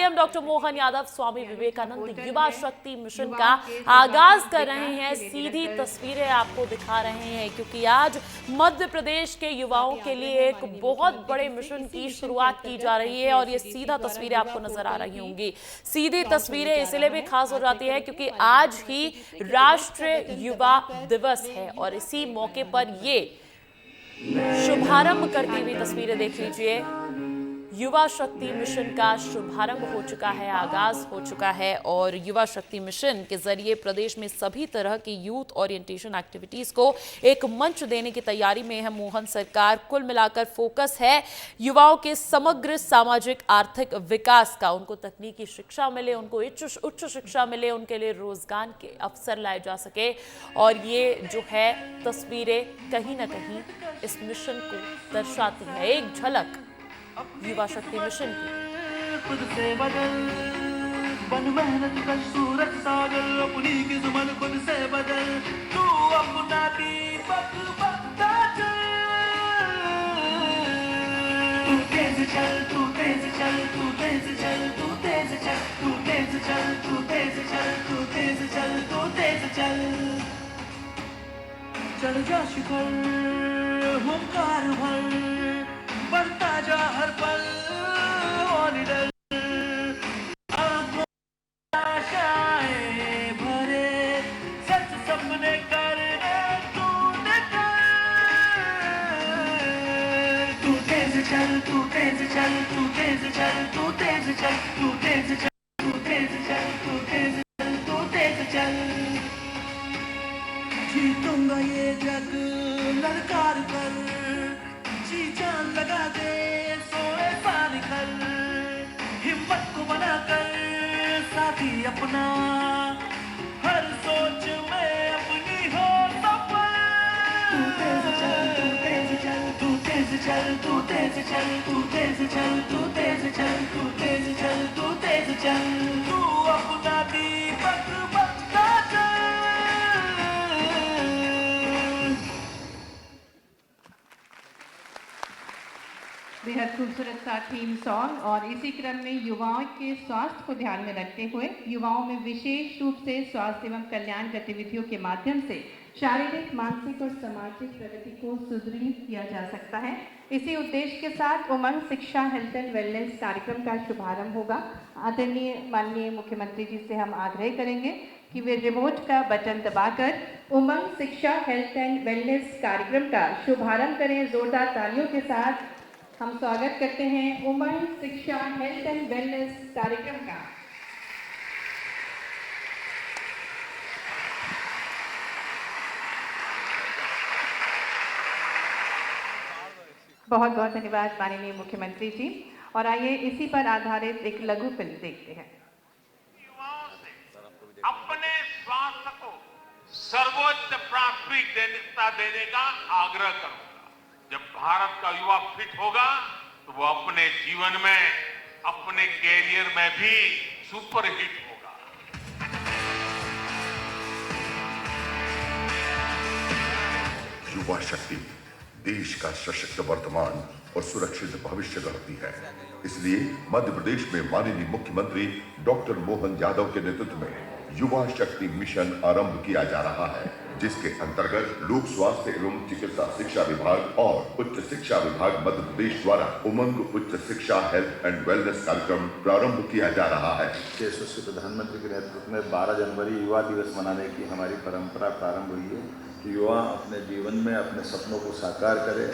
CM doctor Mohan Yadav Swami Vivekananda युवा शक्ति mission का आगाज कर रहे हैं। सीधी तस्वीरें आपको दिखा रहे हैं क्योंकि आज मध्य प्रदेश के युवाओं के लिए एक बहुत बड़े मिशन की शुरुआत की जा रही है और ये सीधा तस्वीरें आपको नजर आ रही होंगी। सीधी तस्वीरें इसलिए भी खास हो जाती है क्योंकि आज ही राष्ट्रीय युवा दिवस है और इसी मौके पर ये शुभारंभ करती हुई तस्वीरें देख लीजिए। युवा शक्ति मिशन का शुभारंभ हो चुका है, आगाज हो चुका है और युवा शक्ति मिशन के जरिए प्रदेश में सभी तरह की यूथ ओरिएंटेशन एक्टिविटीज को एक मंच देने की तैयारी में है मोहन सरकार। कुल मिलाकर फोकस है युवाओं के समग्र सामाजिक आर्थिक विकास का। उनको तकनीकी शिक्षा मिले, उनको उच्च शिक्षा मिले, उनके लिए रोजगार के अवसर लाए जा सके और ये जो है तस्वीरें कहीं ना कहीं इस मिशन को दर्शाती है। एक झलक युवा शक्ति मिशन की। खुद से बदल बन मेहनत का सूरज सागर, अपनी किस्मत खुद से बदल, तू अपना दीपक बनता चल। तू तेज चल, तू तेज चल, तू तेज चल, तू तेज चल, तू तेज चल, तू तेज चल, तू तेज चल, तू तेज चल। चल जा शिखर हुंकार भर, बढ़ता जा हर पल और निडर, आंखों में आशाएं भरे, सच सपने करने तूने कर। तू तेज चल, तू तेज चल, तू तेज चल, तू तेज चल, तू तेज चल, तू तेज चल, तू तेज चल, तू तेज चल। जीतूंगा ये जग ललकार कर, जी जान लगा दे सोए पार निकल, हिम्मत को बनाकर साथी अपना, हर सोच में अपनी हो सफल। तू तेज चल, तू तेज चल, तू तेज चल, तू तेज चल, तू तेज चल, तू तेज चल, तू तेज चल, तू तेज चल। तू अपना दीपक बनता चल। बेहद खूबसूरत सा थीम सॉन्ग और इसी क्रम में युवाओं के स्वास्थ्य को ध्यान में रखते हुए युवाओं में विशेष रूप से स्वास्थ्य एवं कल्याण गतिविधियों के माध्यम से शारीरिक, मानसिक और सामाजिक प्रगति को सुदृढ़ किया जा सकता है। इसी उद्देश्य के साथ उमंग शिक्षा हेल्थ एंड वेलनेस कार्यक्रम का शुभारंभ होगा। आदरणीय माननीय मुख्यमंत्री जी से हम आग्रह करेंगे कि वे रिमोट का बटन दबाकर उमंग शिक्षा हेल्थ एंड वेलनेस कार्यक्रम का शुभारंभ करें। जोरदार तालियों के साथ हम स्वागत करते हैं उमंग शिक्षा हेल्थ एंड वेलनेस कार्यक्रम का। बहुत बहुत धन्यवाद माननीय मुख्यमंत्री जी। और आइए इसी पर आधारित एक लघु फिल्म देखते हैं। अपने स्वास्थ्य को सर्वोच्च प्राथमिकता देने का आग्रह करूंगा। जब भारत का युवा फिट होगा तो वो अपने जीवन में, अपने कैरियर में भी सुपरहिट होगा। युवा शक्ति देश का सशक्त वर्तमान और सुरक्षित भविष्य गढ़ती है। इसलिए मध्य प्रदेश में माननीय मुख्यमंत्री डॉक्टर मोहन यादव के नेतृत्व में युवा शक्ति मिशन आरंभ किया जा रहा है, जिसके अंतर्गत लोक स्वास्थ्य एवं चिकित्सा शिक्षा विभाग और उच्च शिक्षा विभाग मध्य प्रदेश द्वारा उमंग उच्च शिक्षा हेल्थ एंड वेलनेस कार्यक्रम प्रारंभ किया जा रहा है। यशस्वी प्रधानमंत्री के नेतृत्व में 12 जनवरी युवा दिवस मनाने की हमारी परंपरा प्रारंभ हुई है कि युवा अपने जीवन में अपने सपनों को साकार करे।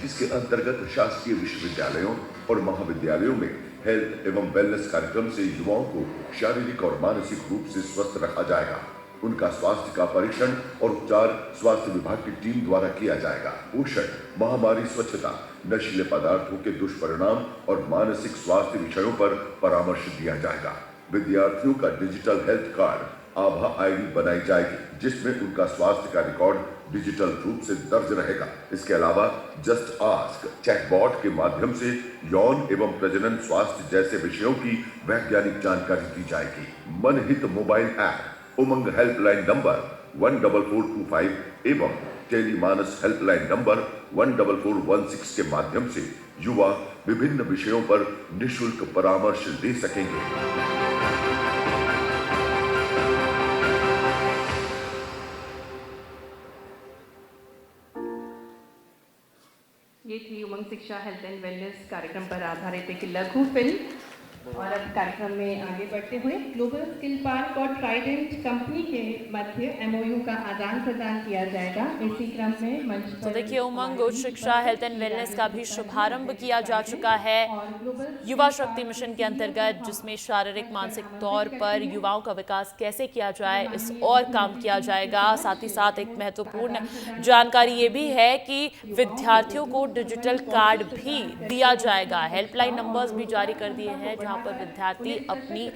जिसके अंतर्गत शासकीय विश्वविद्यालयों और महाविद्यालयों में हेल्थ एवं वेलनेस कार्यक्रम से युवाओं को शारीरिक और मानसिक रूप से स्वस्थ रखा जाएगा। उनका स्वास्थ्य का परीक्षण और उपचार स्वास्थ्य विभाग की टीम द्वारा किया जाएगा। पोषण, महामारी, स्वच्छता, नशीले पदार्थों के दुष्परिणाम और मानसिक स्वास्थ्य विषयों पर परामर्श दिया जाएगा। विद्यार्थियों का डिजिटल हेल्थ कार्ड आभा आईडी बनाई जाएगी, जिसमें उनका स्वास्थ्य का रिकॉर्ड डिजिटल रूप से दर्ज रहेगा। इसके अलावा जस्ट आस्क चैटबॉट के माध्यम से यौन एवं प्रजनन स्वास्थ्य जैसे विषयों की वैज्ञानिक जानकारी दी जाएगी। मनहित मोबाइल ऐप, उमंग हेल्पलाइन नंबर 14425 एवं टेलीमानस हेल्पलाइन नंबर 14416 के माध्यम से युवा विभिन्न विषयों पर निशुल्क परामर्श ले सकेंगे। ये थी उमंग शिक्षा हेल्थ एंड वेलनेस कार्यक्रम पर आधारित एक लघु फिल्म। और अब कार्यक्रम में आगे बढ़ते हुए ग्लोबल स्किल पार्क और ट्राइडेंट कंपनी के मध्य एमओयू का आदान प्रदान किया जाएगा। इसी क्रम में मंच पर तो देखिए, उमंग उच्च शिक्षा हेल्थ एंड वेलनेस का भी शुभारंभ किया जा चुका है युवा शक्ति मिशन के अंतर्गत, जिसमें शारीरिक मानसिक तौर पर युवाओं का विकास कैसे किया जाए इस और काम किया जाएगा। साथ ही साथ एक महत्वपूर्ण जानकारी ये भी है कि विद्यार्थियों को डिजिटल कार्ड भी दिया जाएगा। हेल्पलाइन नंबर्स भी जारी कर दिए हैं जहां पर विद्यार्थी अपनी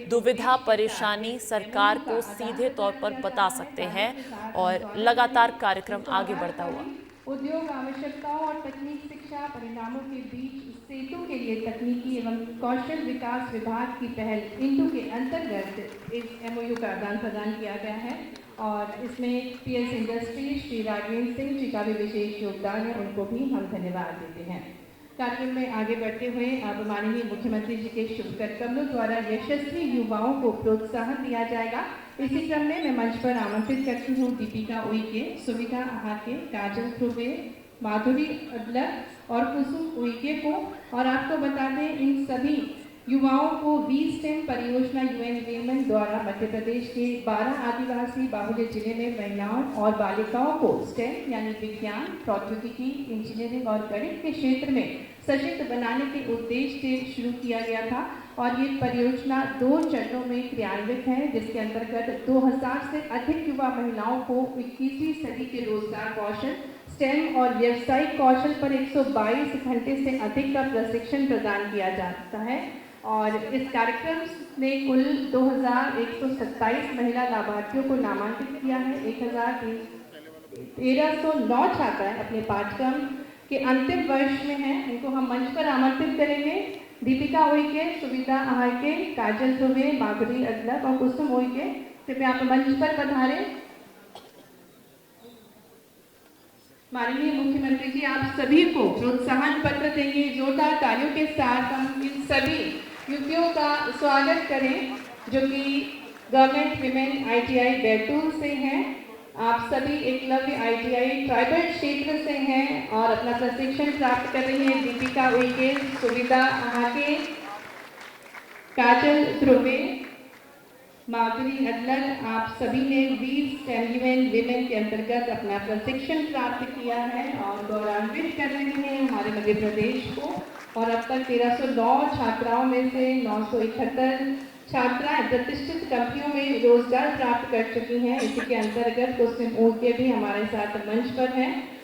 दुविधा परेशानी सरकार को सीधे तौर पर बता सकते हैं और लगातार कार्यक्रम आगे बढ़ता हुआ। उद्योग आवश्यकताओं और तकनीक शिक्षा परिणामों के बीच सेतु के लिए तकनीकी एवं कौशल विकास विभाग की पहल इंटू के अंतर्गत इस एमओयू का आदान प्रदान किया गया है। और इसमें पीएस इंडस्ट्रीज श्री राघवेंद्र सिंह जी का भी विशेष योगदान है, उनको भी हम धन्यवाद देते हैं। कार्यक्रम में आगे बढ़ते हुए अब माननीय मुख्यमंत्री जी के शुभ कदमों द्वारा यशस्वी युवाओं को प्रोत्साहन दिया जाएगा। इसी क्रम में मैं मंच पर आमंत्रित करती हूँ दीपिका उइके, सुविधा आहाके, काजल ध्रुवे, माधुरी अडलर और कुसुम उइके को। और आपको बता दें, इन सभी युवाओं को वी-स्टेम परियोजना यूएन वीमेन द्वारा मध्य प्रदेश के 12 आदिवासी बाहुल्य जिले में महिलाओं और बालिकाओं को स्टेम यानी विज्ञान, प्रौद्योगिकी, इंजीनियरिंग और गणित के क्षेत्र में सशक्त बनाने के उद्देश्य से शुरू किया गया था। और ये परियोजना 2 चरणों में क्रियान्वित है, जिसके अंतर्गत 2000 से अधिक युवा महिलाओं को 21वीं सदी के रोजगार कौशल, स्टेम और व्यावसायिक कौशल पर 122 घंटे से अधिक का प्रशिक्षण प्रदान किया जाता है। और इस कार्यक्रम ने कुल 2127 महिला लाभार्थियों को नामांकित किया है। 1309 छात्राएं अपने पाठ्यक्रम के अंतिम वर्ष में हैं। इनको हम मंच पर आमंत्रित करेंगे। दीपिका उइके, सुविधा आहाके, काजल ध्रुवे, माधुरी अडलर और कुसुम उइके, कृपया आप मंच पर पधारें। माननीय मुख्यमंत्री जी आप सभी को प्रोत्साहन पत्र देंगे। जोरदार तालियों के साथ हम इन सभी युवतियों का स्वागत करें जो कि गवर्नमेंट विमेन आईटीआई बैतूल से हैं। आप सभी एकलव्य आईटीआई ट्राइबल क्षेत्र से हैं और अपना प्रशिक्षण प्राप्त कर रही हैं। दीपिका उइके, सुविधा आहाके, काजल ध्रुवे, माधुरी अडलर, आप सभी ने वी-स्टेम यूएन वीमेन के अंतर्गत अपना प्रशिक्षण प्राप्त किया है और गौरवान्वित कर रहे हैं हमारे मध्य प्रदेश को। और अब तक 1309 छात्राओं में से 971 छात्राएं प्रतिष्ठित कंपनियों में रोजगार प्राप्त कर चुकी हैं। इसी के अंतर्गत कुसुम उइके भी हमारे साथ मंच पर हैं।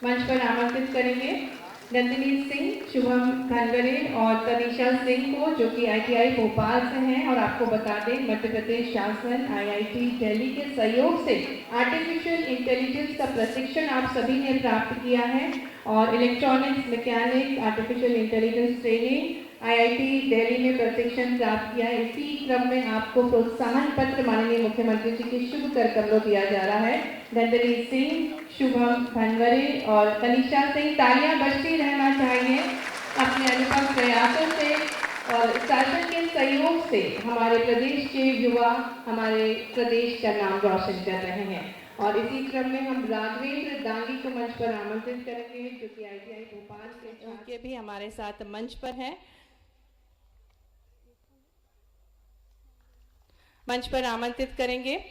मंच पर आमंत्रित करेंगे नंदिनी सिंह, शुभम धनवरे और तनिषा सिंह को, जो कि आईटीआई भोपाल से हैं। और आपको बता दें, मध्य प्रदेश शासन आईआईटी दिल्ली के सहयोग से आर्टिफिशियल इंटेलिजेंस का प्रशिक्षण आप सभी ने प्राप्त किया है। और electronics mechanic artificial intelligence training IIT Delhi में प्रशिक्षण प्राप्त किया है। इसी क्रम में आपको प्रोत्साहन पत्र माननीय मुख्यमंत्री जी के शुभ कदमों दिया जा रहा है। नंदिनी सिंह, शुभम धनवरे और तनिषा सिंह, तालियां बजती रहना चाहिए। अपने अनुपम प्रयासों से और शासन के सहयोग से हमारे प्रदेश के युवा हमारे प्रदेश का नाम रोशन कर रहे हैं। और इसी क्रम में हम राघवेंद्र दांगी को मंच पर आमंत्रित करेंगे, जो कि आईटीआई भोपाल के छात्र भी हमारे साथ मंच पर हैं। मंच पर आमंत्रित करेंगे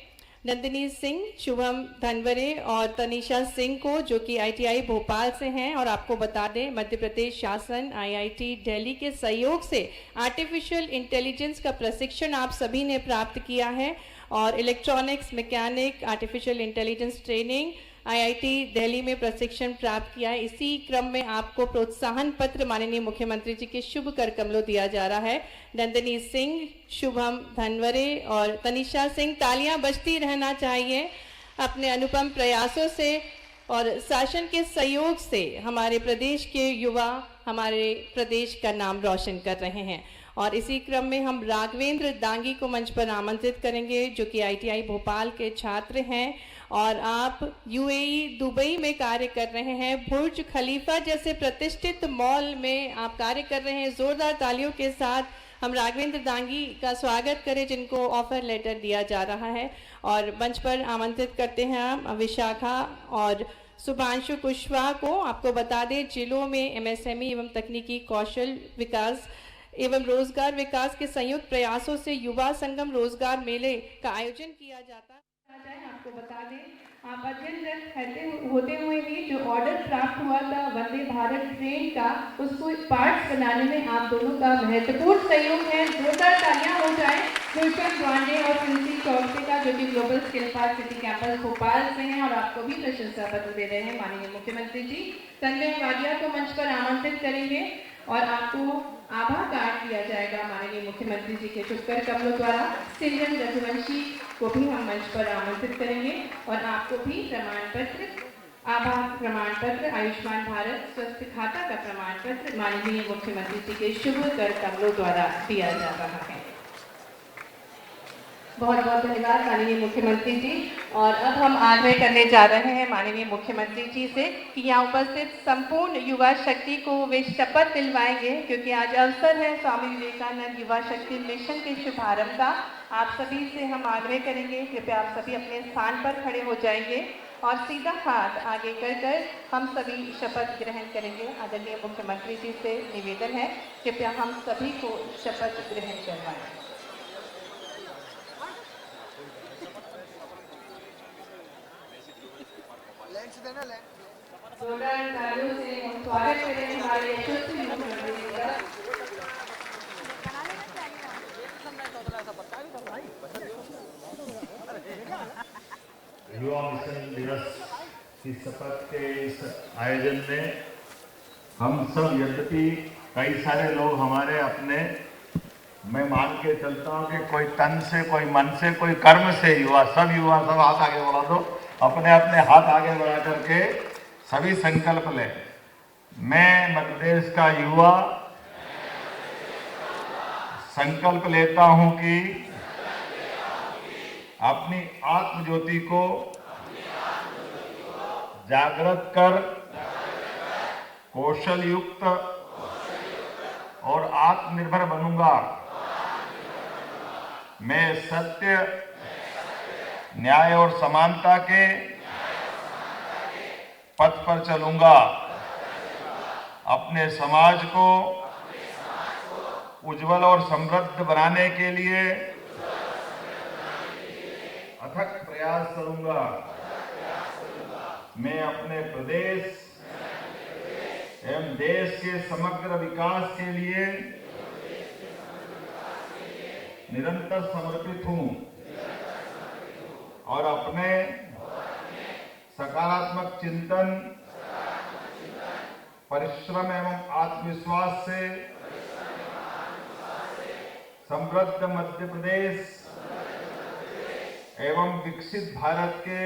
नंदिनी सिंह, शुभम धनवरे और तनिषा सिंह को, जो कि आईटीआई भोपाल से हैं। और आपको बता दें, मध्य प्रदेश शासन आईआईटी दिल्ली के सहयोग से आर्टिफिशियल इंटेलिजेंस का प्रशिक्षण आप सभी ने प्राप्त किया है। और electronics mechanic artificial intelligence training IIT Delhi में प्रशिक्षण प्राप्त किया है। इसी क्रम में आपको प्रोत्साहन पत्र माननीय मुख्यमंत्री जी के शुभ कदमों दिया जा रहा है। नंदिनी सिंह, शुभम धनवरे और तनिषा सिंह, तालियां बजती रहना चाहिए। अपने अनुपम प्रयासों से और शासन के सहयोग से हमारे प्रदेश के युवा हमारे प्रदेश का नाम रोशन कर रहे हैं। और इसी क्रम में हम राघवेंद्र दांगी को मंच पर आमंत्रित करेंगे, जो कि ITI भोपाल के छात्र हैं और आप UAE दुबई में कार्य कर रहे हैं। बुर्ज खलीफा जैसे प्रतिष्ठित मॉल में आप कार्य कर रहे हैं। जोरदार तालियों के साथ हम राघवेंद्र दांगी का स्वागत करें, जिनको ऑफर लेटर दिया जा रहा है। और मंच पर आमंत्रित करते हैं हम विशाखा और शुभांशु कुशवाहा को। आपको बता दें, जिलों में MSME एवं तकनीकी कौशल विकास एवं रोजगार विकास के संयुक्त प्रयासों से युवा संगम रोजगार मेले का आयोजन किया जाता है। आपको बता दें, आप अध्ययनरत होते हुए ही जो ऑर्डर प्राप्त हुआ था वंदे भारत ट्रेन का, उसको पार्ट्स बनाने में आप दोनों का महत्वपूर्ण सहयोग है। जोरदार तालियां हो जाए गुलशन पांडे और प्रिंसी चौधरी का, जो कि global skill park city campus Bhopal से हैं और आपको भी प्रशंसा पत्र दे रहे हैं माननीय मुख्यमंत्री जी। संजय वाडिया को मंच पर आमंत्रित करेंगे और आपको आभा कार्ड दिया जाएगा माननीय मुख्यमंत्री जी के चुपकर कमलों द्वारा। सिंजन रघुवंशी को भी हम मंच पर आमंत्रित करेंगे और आपको भी प्रमाण पत्र, आभा प्रमाण पत्र, आयुष्मान भारत स्वास्थ्य खाता का प्रमाण पत्र माननीय मुख्यमंत्री जी के शुभ कर कमलों द्वारा दिया जा रहा है। बहुत बहुत धन्यवाद माननीय मुख्यमंत्री जी। और अब हम आग्रह करने जा रहे हैं माननीय मुख्यमंत्री जी से कि यहाँ उपस्थित संपूर्ण युवा शक्ति को वे शपथ दिलवाएंगे, क्योंकि आज अवसर है स्वामी विवेकानंद युवा शक्ति मिशन के शुभारंभ का। आप सभी से हम आग्रह करेंगे, कृपया आप सभी अपने स्थान पर खड़े हो जाएंगे और सीधा हाथ आगे कर हम सभी शपथ ग्रहण करेंगे। आदरणीय मुख्यमंत्री जी से निवेदन है, कृपया हम सभी को शपथ ग्रहण करवाएं। जोरदार तालियों से स्वागत करें हमारे यशस्वी मुख्यमंत्री जी का। युवा मिशन दिवस की शपथ के इस आयोजन में हम सब, यद्यपि कई सारे लोग हमारे अपने, मैं मान के चलता हूँ कि कोई तन से, कोई मन से, कोई कर्म से, युवा सब हाथ आगे बढ़ा दो, अपने अपने हाथ आगे बढ़ा करके सभी संकल्प लें। मैं मध्य प्रदेश का युवा संकल्प लेता हूं कि अपनी आत्म ज्योति को जागृत कर कौशल युक्त और आत्मनिर्भर बनूंगा। मैं सत्य, न्याय और समानता के पथ पर चलूंगा। अपने समाज को उज्जवल और समृद्ध बनाने के लिए अथक प्रयास करूंगा। मैं अपने प्रदेश एवं देश के समग्र विकास के लिए निरंतर समर्पित हूं और अपने सकारात्मक चिंतन, परिश्रम एवं आत्मविश्वास से समृद्ध मध्य प्रदेश एवं विकसित भारत के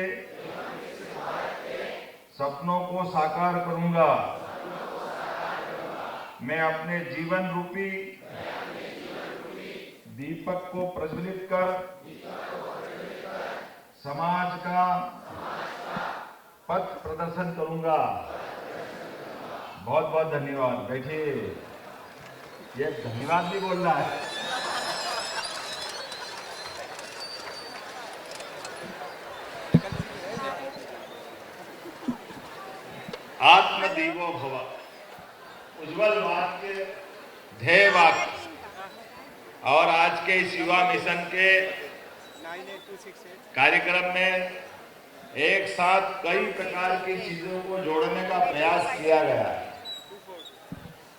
सपनों को साकार करूंगा। मैं अपने जीवन रूपी दीपक को प्रज्वलित कर समाज का पथ प्रदर्शन करूंगा। बहुत बहुत धन्यवाद। बैठिए, ये धन्यवाद भी बोल रहा है। आत्मदीपो भव, उज्जवल वाक्य, ध्येय वाक्य। और आज के इस युवा मिशन के कार्यक्रम में एक साथ कई प्रकार की चीजों को जोड़ने का प्रयास किया गया है।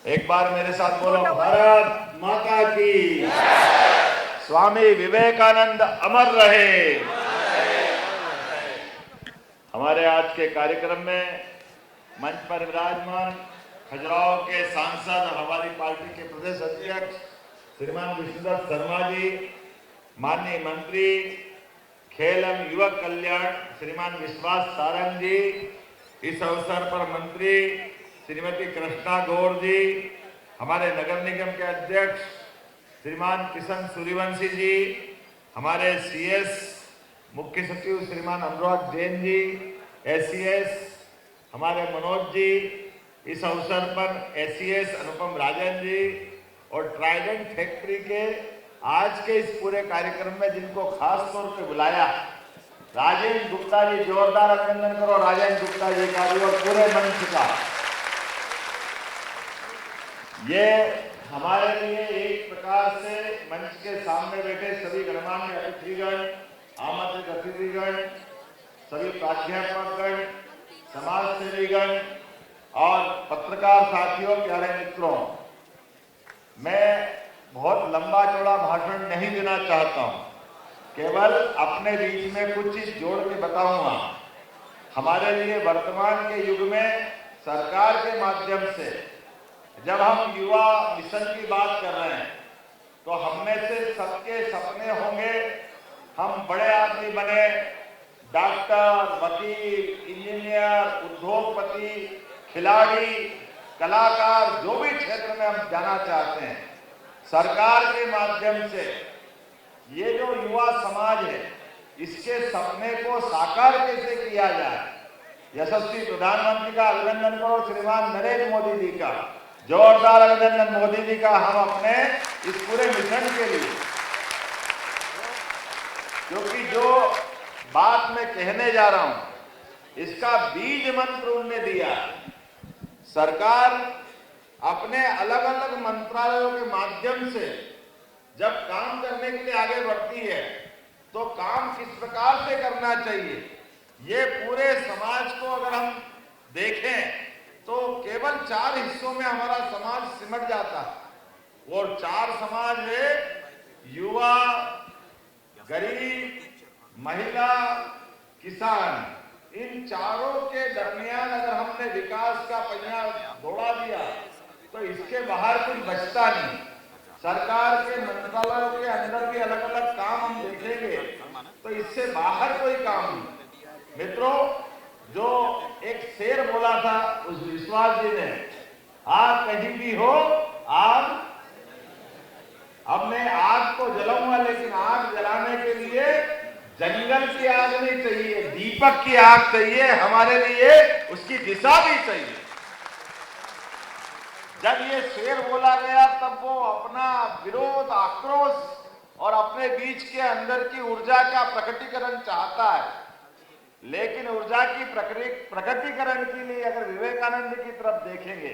एक बार मेरे साथ बोलो, भारत माता की, स्वामी विवेकानंद अमर रहे। हमारे आज के कार्यक्रम में मंच पर विराजमान खजुराहो के सांसद और हमारी पार्टी के प्रदेश अध्यक्ष श्रीमान विष्णुदत्त शर्मा जी, माननीय मंत्री खेल एवं युवक कल्याण श्रीमान विश्वास सारंग जी, इस अवसर पर मंत्री श्रीमती कृष्णा गौड़ जी, हमारे नगर निगम के अध्यक्ष श्रीमान किशन सूर्यवंशी जी, हमारे सीएस मुख्य सचिव श्रीमान अनुराग जैन जी, एसीएस हमारे मनोज जी, इस अवसर पर एसीएस अनुपम राजन जी और ट्राइडेंट फैक्ट्री के आज के इस पूरे कार्यक्रम में जिनको खास तौर पे बुलाया, राजेंद्र गुप्ता जी, जोरदार अभिनंदन करो राजेंद्र गुप्ता जी का भी और पूरे मंच का। ये हमारे लिए एक प्रकार से मंच के सामने बैठे सभी गणमान्य अतिथिगण, आमंत्रित अतिथिगण, सभी प्राध्यापकगण, समाज सेवीगण और पत्रकार साथियों, प्यारे मित्रों, मैं बहुत लंबा चौड़ा भाषण नहीं देना चाहता हूं, केवल अपने बीच में कुछ चीज जोड़ के बताऊंगा। हमारे लिए वर्तमान के युग में सरकार के माध्यम से जब हम युवा मिशन की बात कर रहे हैं तो हम में से सबके सपने होंगे हम बड़े आदमी बने, डॉक्टर, वकील, इंजीनियर, उद्योगपति, खिलाड़ी, कलाकार, जो भी क्षेत्र में हम जाना चाहते हैं, सरकार के माध्यम से ये जो युवा समाज है इसके सपने को साकार कैसे किया जाए, यशस्वी प्रधानमंत्री का अभिनंदन करो, श्रीमान नरेंद्र मोदी जी का जोरदार अभिनंदन, मोदी जी का हम अपने इस पूरे मिशन के लिए, क्योंकि जो बात मैं कहने जा रहा हूं इसका बीज मंत्र उन्होंने दिया। सरकार अपने अलग अलग मंत्रालयों के माध्यम से जब काम करने के लिए आगे बढ़ती है तो काम किस प्रकार से करना चाहिए, ये पूरे समाज को अगर हम देखें तो केवल 4 हिस्सों में हमारा समाज सिमट जाता है। और 4 समाज है युवा, गरीब, महिला, किसान। इन चारों के दरमियान अगर हमने विकास का पहिया दौड़ा दिया तो इसके बाहर कुछ बचता नहीं। सरकार के मंत्रालयों के अंदर भी अलग अलग काम हम देखेंगे तो इससे बाहर कोई काम नहीं। मित्रों, जो एक शेर बोला था उस विश्वास जी ने, आग कहीं भी हो आग, अब मैं आग को जलाऊंगा लेकिन आग जलाने के लिए जंगल की आग नहीं चाहिए, दीपक की आग चाहिए, हमारे लिए उसकी दिशा भी चाहिए। जब ये शेर बोला गया तब वो अपना विरोध, आक्रोश और अपने बीच के अंदर की ऊर्जा का प्रकटीकरण चाहता है, लेकिन ऊर्जा की प्रकटीकरण के लिए अगर विवेकानंद की तरफ देखेंगे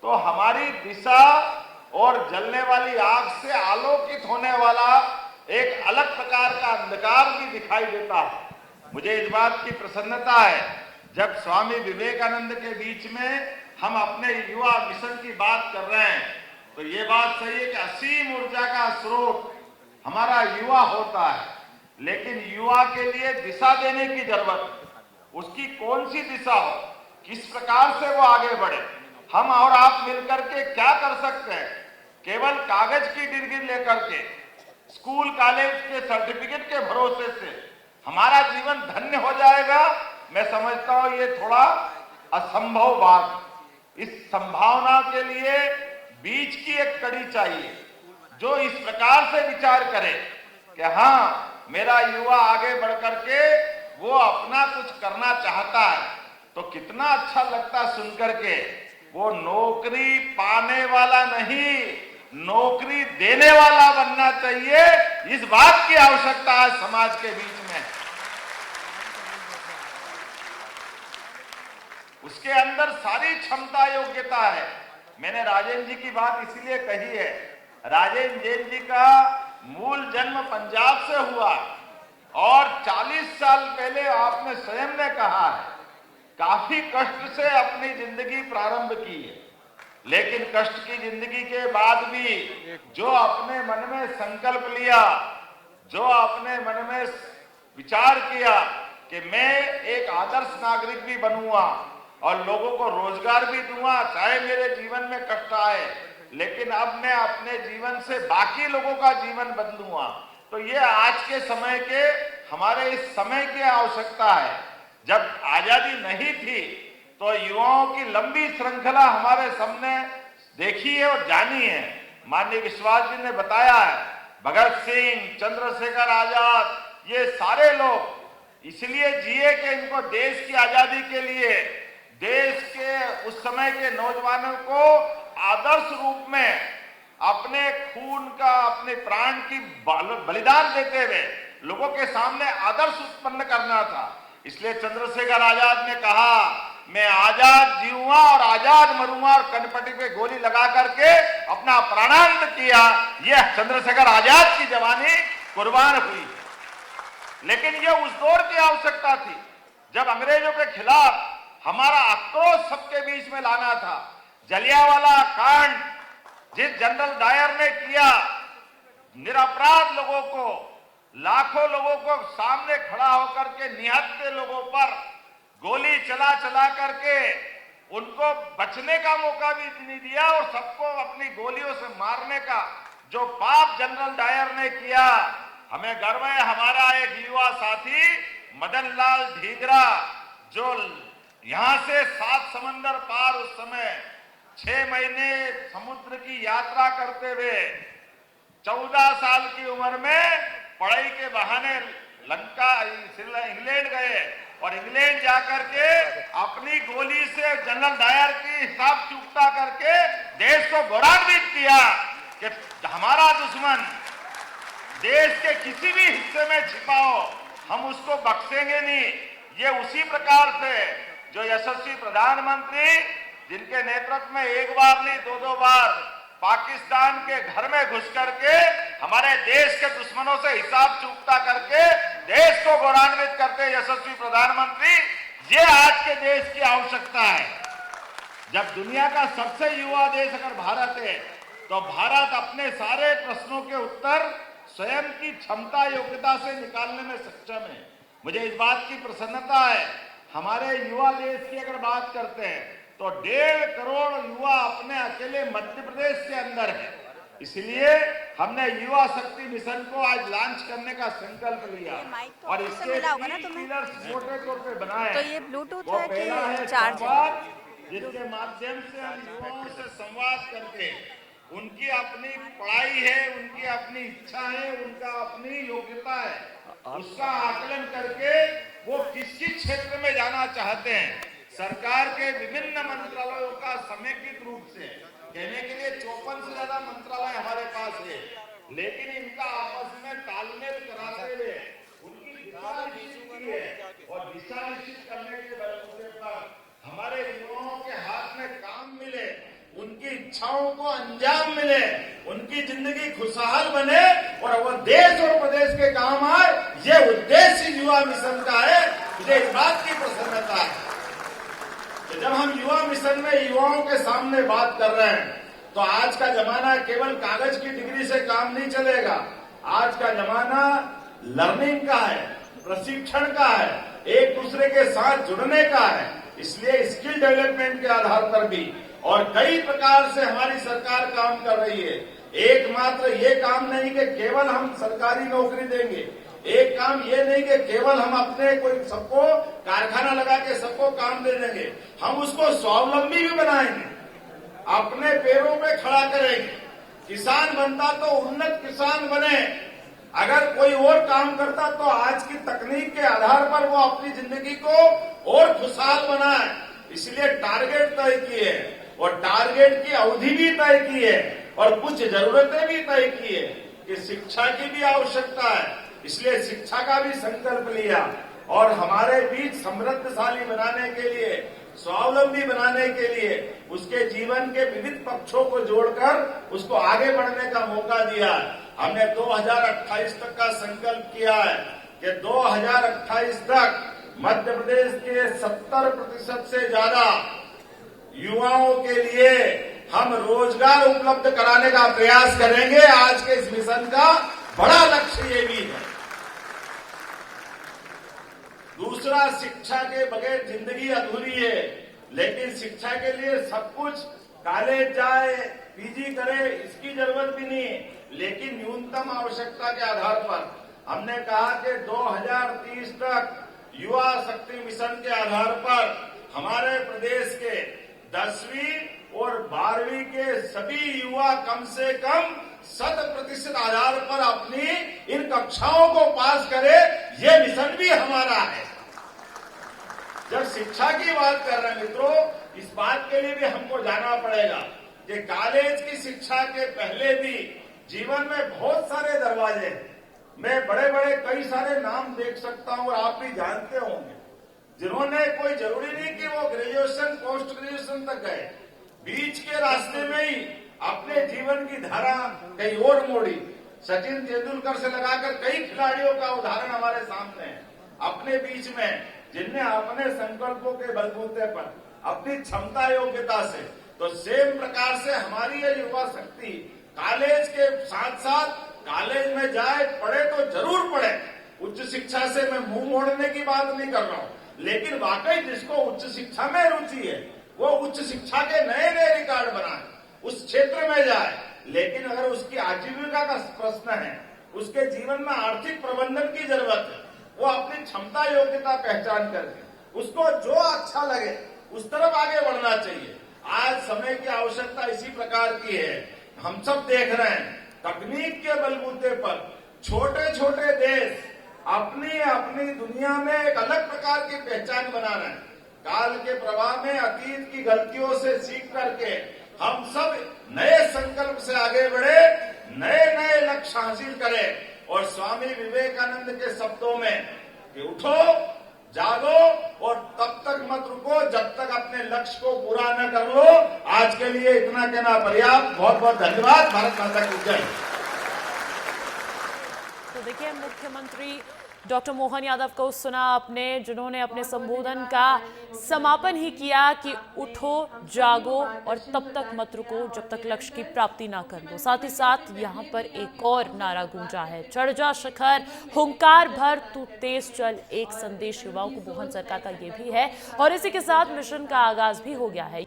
तो हमारी दिशा और जलने वाली आग से आलोकित होने वाला एक अलग प्रकार का अंधकार भी दिखाई देता है। मुझे इस बात की प्रसन्नता है जब स्वामी विवेकानंद के बीच में हम अपने युवा मिशन की बात कर रहे हैं तो ये बात सही है कि असीम ऊर्जा का स्रोत हमारा युवा होता है, लेकिन युवा के लिए दिशा देने की जरूरत, उसकी कौन सी दिशा हो, किस प्रकार से वो आगे बढ़े। हम और आप मिलकर के क्या कर सकते हैं? केवल कागज की डिग्री लेकर के, स्कूल कॉलेज के सर्टिफिकेट के भरोसे से हमारा जीवन धन्य हो जाएगा, मैं समझता हूं ये थोड़ा असंभव बात। इस संभावना के लिए बीच की एक कड़ी चाहिए जो इस प्रकार से विचार करे कि हाँ, मेरा युवा आगे बढ़ करके वो अपना कुछ करना चाहता है तो कितना अच्छा लगता सुनकर के। वो नौकरी पाने वाला नहीं, नौकरी देने वाला बनना चाहिए, इस बात की आवश्यकता है समाज के बीच में। उसके अंदर सारी क्षमता, योग्यता है। मैंने राजेंद्र जी की बात इसीलिए कही है, राजेंद्र जैन जी का मूल जन्म पंजाब से हुआ और 40 साल पहले आपने स्वयं ने कहा है काफी कष्ट से अपनी जिंदगी प्रारंभ की है, लेकिन कष्ट की जिंदगी के बाद भी जो अपने मन में संकल्प लिया, जो अपने मन में विचार किया कि मैं एक आदर्श नागरिक भी बनूंगा और लोगों को रोजगार भी दूंगा, चाहे मेरे जीवन में कष्ट आए, लेकिन अब मैं अपने जीवन से बाकी लोगों का जीवन बदलूंगा। तो ये आज के समय के, हमारे इस समय की आवश्यकता है। जब आजादी नहीं थी तो युवाओं की लंबी श्रृंखला हमारे सामने देखी है और जानी है। माननीय विश्वास जी ने बताया है, भगत सिंह, चंद्रशेखर आजाद, ये सारे लोग इसलिए जिए कि इनको देश की आजादी के लिए, देश के उस समय के नौजवानों को आदर्श रूप में अपने खून का, अपने प्राण की बलिदान देते हुए लोगों के सामने आदर्श उत्पन्न करना था। इसलिए चंद्रशेखर आजाद ने कहा, मैं आजाद जीऊंगा और आजाद मरूंगा, और कनपट्टी पे गोली लगा करके अपना प्राणांत किया। यह चंद्रशेखर आजाद की जवानी कुर्बान हुई। लेकिन यह उस दौर की आवश्यकता थी जब अंग्रेजों के खिलाफ हमारा आक्रोश सबके बीच में लाना था। जलियांवाला कांड जिस जनरल डायर ने किया, निरपराध लोगों को, लाखों लोगों को सामने खड़ा होकर के निहत्थे लोगों पर गोली चला चला करके उनको बचने का मौका भी नहीं दिया और सबको अपनी गोलियों से मारने का जो पाप जनरल डायर ने किया, हमें गर्व है। हमारा एक युवा साथी मदन लाल ढींगरा, जो यहां से 7 समंदर पार उस समय 6 महीने समुद्र की यात्रा करते हुए 14 साल की उम्र में पढ़ाई के बहाने लंका इंग्लैंड गए और इंग्लैंड जाकर के अपनी गोली से जनरल डायर की हिसाब चुकता करके देश को गौरवान्वित किया कि हमारा दुश्मन देश के किसी भी हिस्से में छिपा हो, हम उसको बख्शेंगे नहीं। ये उसी प्रकार से जो यशस्वी प्रधानमंत्री, जिनके नेतृत्व में एक बार नहीं 2-2 बार पाकिस्तान के घर में घुस करके हमारे देश के दुश्मनों से हिसाब चुकता करके देश को गौरवान्वित करते यशस्वी प्रधानमंत्री, ये आज के देश की आवश्यकता है। जब दुनिया का सबसे युवा देश अगर भारत है, तो भारत अपने सारे प्रश्नों के उत्तर स्वयं की क्षमता योग्यता से निकालने में सक्षम है। मुझे इस बात की प्रसन्नता है, हमारे युवा देश की अगर बात करते हैं तो 1.5 करोड़ युवा अपने अकेले मध्य प्रदेश के अंदर है। इसलिए हमने युवा शक्ति मिशन को आज लॉन्च करने का संकल्प लिया और इसके 3 पिलर्स मोटे तौर पे बनाए। तो ये ब्लूटूथ वो है कि पहला है चार्ज है? संवाद, जिसके माध्यम से हम युवाओं से संवाद करके उनकी अपनी पढ़ाई है, उनकी अपनी इच्छा है, उनका अपनी योग्यता है, उसका आकलन करके वो किस किस क्षेत्र में जाना चाहते हैं। सरकार के विभिन्न मंत्रालयों का समेकित रूप से कहने के लिए 54 से ज्यादा मंत्रालय हमारे पास है, लेकिन इनका आपस में तालमेल कराते हुए उनकी दिशा निश्चित की है और दिशा निश्चित करने के बलबूते पर हमारे युवाओं के हाथ में काम मिले, उनकी इच्छाओं को अंजाम मिले, उनकी जिंदगी खुशहाल बने और वो देश और प्रदेश के काम आए, ये उद्देश्य युवा मिशन का है। मुझे इस बात की प्रसन्नता है कि जब हम युवा मिशन में युवाओं के सामने बात कर रहे हैं, तो आज का जमाना केवल कागज की डिग्री से काम नहीं चलेगा। आज का जमाना लर्निंग का है, प्रशिक्षण का है, एक दूसरे के साथ जुड़ने का है। इसलिए स्किल डेवलपमेंट के आधार पर भी और कई प्रकार से हमारी सरकार काम कर रही है। एकमात्र ये काम नहीं कि केवल हम सरकारी नौकरी देंगे, एक काम ये नहीं कि केवल हम अपने कोई सबको कारखाना लगा के सबको काम दे देंगे, हम उसको स्वावलंबी भी बनाएंगे, अपने पैरों पे खड़ा करेंगे। किसान बनता तो उन्नत किसान बने, अगर कोई और काम करता तो आज की तकनीक के आधार पर वो अपनी जिंदगी को और खुशहाल बनाए। इसलिए टारगेट तय किए और टारगेट की अवधि भी तय की है और कुछ जरूरतें भी तय की है कि शिक्षा की भी आवश्यकता है। इसलिए शिक्षा का भी संकल्प लिया और हमारे बीच समृद्धशाली बनाने के लिए, स्वावलंबी बनाने के लिए, उसके जीवन के विविध पक्षों को जोड़कर उसको आगे बढ़ने का मौका दिया। हमने 2028 तक का संकल्प किया है कि 2028 तक मध्य प्रदेश के 70% से ज्यादा युवाओं के लिए हम रोजगार उपलब्ध कराने का प्रयास करेंगे। आज के इस मिशन का बड़ा लक्ष्य ये भी है। दूसरा, शिक्षा के बगैर जिंदगी अधूरी है, लेकिन शिक्षा के लिए सब कुछ कॉलेज जाए, पीजी करे, इसकी जरूरत भी नहीं है। लेकिन न्यूनतम आवश्यकता के आधार पर हमने कहा कि 2030 तक युवा शक्ति मिशन के आधार पर हमारे प्रदेश के 10वीं और 12वीं के सभी युवा कम से कम 100% आधार पर अपनी इन कक्षाओं को पास करे, ये मिशन भी हमारा है। जब शिक्षा की बात कर रहे हैं मित्रों, इस बात के लिए भी हमको जाना पड़ेगा कि कॉलेज की शिक्षा के पहले भी जीवन में बहुत सारे दरवाजे हैं। मैं बड़े बड़े कई सारे नाम देख सकता हूं और आप भी जानते होंगे, जिन्होंने कोई जरूरी नहीं कि वो ग्रेजुएशन पोस्ट ग्रेजुएशन तक गए, बीच के रास्ते में ही अपने जीवन की धारा कहीं और मोड़ी। सचिन तेंदुलकर से लगाकर कई खिलाड़ियों का उदाहरण हमारे सामने है अपने बीच में, जिनने अपने संकल्पों के बलबूते पर अपनी क्षमता योग्यता से, तो सेम प्रकार से हमारी ये युवा शक्ति कॉलेज के साथ साथ कॉलेज में जाए, पढ़े तो जरूर पढ़े। उच्च शिक्षा से मैं मुंह मोड़ने की बात नहीं कर रहा हूं, लेकिन वाकई जिसको उच्च शिक्षा में रुचि है वो उच्च शिक्षा के नए नए रिकॉर्ड बनाए, उस क्षेत्र में जाए। लेकिन अगर उसकी आजीविका का प्रश्न है, उसके जीवन में आर्थिक प्रबंधन की जरूरत है, वो अपनी क्षमता योग्यता पहचान करके उसको जो अच्छा लगे उस तरफ आगे बढ़ना चाहिए। आज समय की आवश्यकता इसी प्रकार की है। हम सब देख रहे हैं तकनीक के बलबूते पर छोटे छोटे देश अपनी अपनी दुनिया में एक अलग प्रकार की पहचान बना रहे हैं। काल के प्रवाह में अतीत की गलतियों से सीख करके हम सब नए संकल्प से आगे बढ़े, नए नए लक्ष्य हासिल करें। और स्वामी विवेकानंद के शब्दों में कि उठो, जागो और तब तक मत रुको जब तक अपने लक्ष्य को पूरा न कर लो। आज के लिए इतना कहना पर्याप्त। बहुत बहुत धन्यवाद। भारत माता की जय। तो देखिए, मुख्यमंत्री डॉक्टर मोहन यादव को सुना आपने, जिन्होंने अपने संबोधन का समापन ही किया कि उठो, जागो और तब तक मत रुको जब तक लक्ष्य की प्राप्ति ना कर लो। साथ ही साथ यहाँ पर एक और नारा गूंजा है, चढ़ जा शिखर, हुंकार भर तू तेज चल। एक संदेश युवाओं को मोहन सरकार का ये भी है और इसी के साथ मिशन का आगाज भी हो गया है।